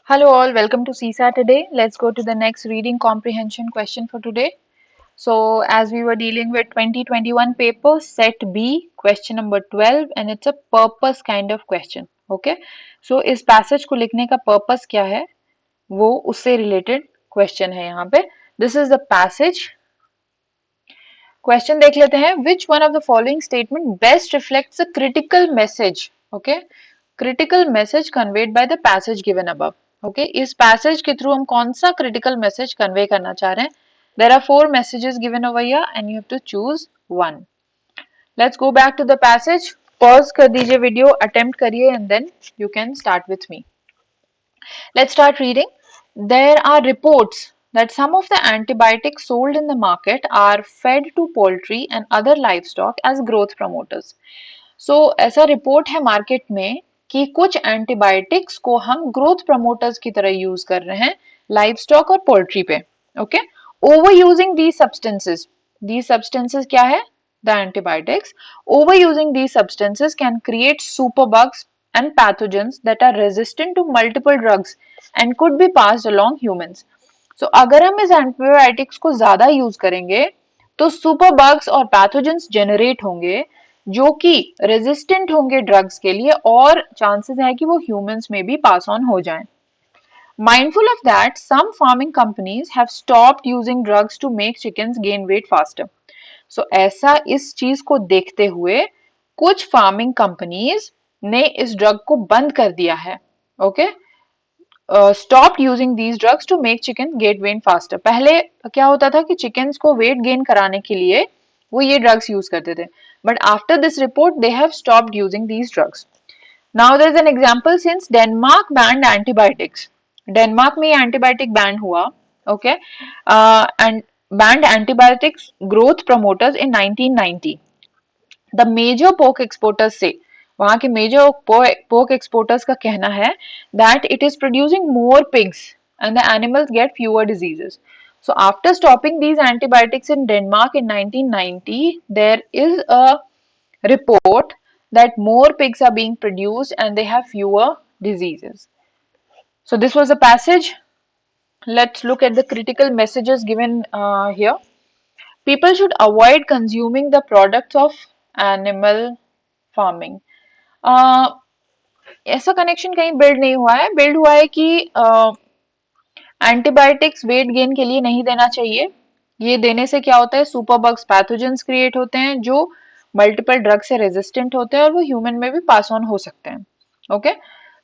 Hello all, welcome to CSAT today. Let's go to the next reading comprehension question for today. So as we were dealing with 2021 paper set B question number 12 and it's a purpose kind of question. Okay. So इस passage को लिखने का purpose क्या है वो उससे related question है यहाँ पे. This is the passage. Question देख लेते हैं. Which one of the following statement best reflects a critical message? Okay. Critical message conveyed by the passage given above. Okay, इस passage के through हम कौन सा critical message convey करना चाह रहे हैं? There are 4 messages given over here and you have to choose one. Let's go back to the passage. Pause कर दीजिए video, attempt करिए and then you can start with me. Let's start reading. There are reports that some of the antibiotics sold in the market are fed to poultry and other livestock as growth promoters. ऐसा report है market में कि कुछ antibiotics को हम growth promoters की तरह use कर रहे हैं लाइव स्टॉक और पोल्ट्री पे. Okay, over using these substances क्या है? The antibiotics. Over using these substances can create super bugs and pathogens that are resistant to multiple drugs and could be passed along humans. So अगर हम इस antibiotics को ज्यादा use करेंगे तो super bugs और पैथोजेंस जनरेट होंगे जो कि रेजिस्टेंट होंगे ड्रग्स के लिए और चांसेस है कि वो ह्यूमंस में भी पास ऑन हो जाएं. Mindful of that, some farming companies have stopped using drugs to make chickens gain weight faster. So ऐसा इस चीज को देखते हुए कुछ फार्मिंग कंपनीज ने इस ड्रग को बंद कर दिया है. Okay, stop using these drugs to make chicken get weight faster. पहले क्या होता था कि चिकन्स को वेट गेन कराने के लिए वो ये ड्रग्स यूज करते थे, but after this report they have stopped using these drugs. Now there is an example since Denmark banned antibiotics. Denmark में एंटीबायोटिक बैन हुआ. Okay, and banned antibiotics growth promoters in 1990. The major pork exporters से वहां के major pork exporters का कहना है that it is producing more pigs and the animals get fewer diseases. So after stopping these antibiotics in Denmark in 1990, there is a report that more pigs are being produced and they have fewer diseases. So this was a passage. Let's look at the critical messages given here. People should avoid consuming the products of animal farming. ऐसा connection कहीं build नहीं हुआ है. Build हुआ है कि antibiotics weight gain के लिए नहीं देना चाहिए. ये देने से क्या होता है? सुपर बग्स पैथोजेंस क्रिएट होते हैं जो मल्टीपल ड्रग से रेजिस्टेंट होते हैं और वो ह्यूमन में भी पास ऑन हो सकते हैं. Okay,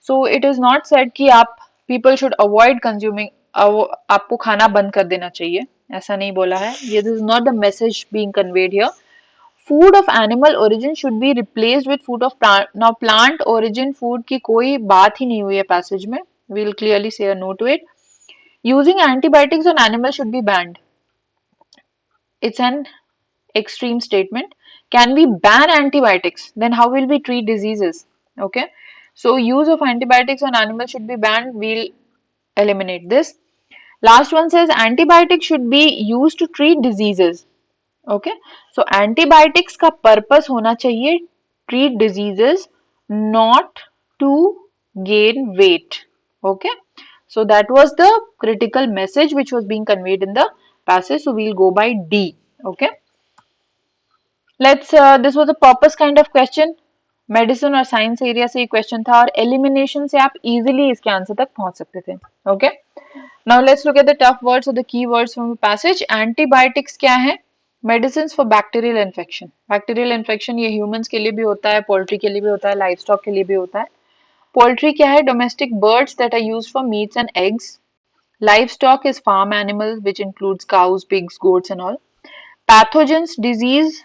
so it is not said कि आप पीपल शुड अवॉइड कंज्यूमिंग, आपको खाना बंद कर देना चाहिए, ऐसा नहीं बोला है. ये this is not the message being conveyed here. Food of animal origin should be replaced with food of plant. Now plant origin food की कोई बात ही नहीं हुई है पैसेज में. We will clearly say a no to it. Using antibiotics on animals should be banned. It's an extreme statement. Can we ban antibiotics? Then how will we treat diseases? Okay. So use of antibiotics on animals should be banned. We'll eliminate this. Last one says antibiotics should be used to treat diseases. Okay. So antibiotics का purpose होना चाहिए treat diseases, not to gain weight. Okay. So that was the critical message which was being conveyed in the passage. So we'll go by D. Okay. Let's. This was a purpose kind of question. Medicine और science area से ये question था और elimination से आप easily इसके answer तक पहुंच सकते थे. Okay, now let's look at the tough words और the key words from the passage. Antibiotics क्या है? Medicine for bacterial infection. Bacterial infection ये ह्यूमंस के लिए भी होता है, पोल्ट्री के लिए भी होता है, लाइव स्टॉक के लिए भी होता है. Poultry क्या है? Domestic birds that are used for meats and eggs. Livestock is farm animals which includes cows, pigs, goats and all. Pathogens, disease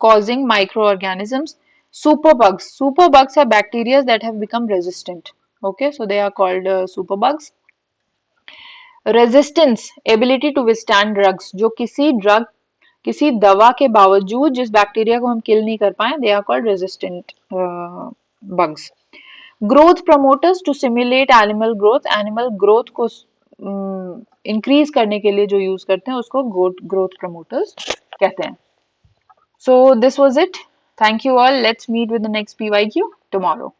causing microorganisms. Superbugs. Superbugs are bacteria that have become resistant. Okay, so they are called superbugs. Resistance, ability to withstand drugs. जो किसी दवा के बावजूद जिस bacteria को हम किल नहीं कर पाए, they are called resistant bugs. Growth promoters to simulate animal growth. Animal growth को इंक्रीज करने के लिए जो यूज करते हैं उसको ग्रोथ प्रमोटर्स कहते हैं. So this was it. Thank you all. Let's meet with the next PYQ tomorrow.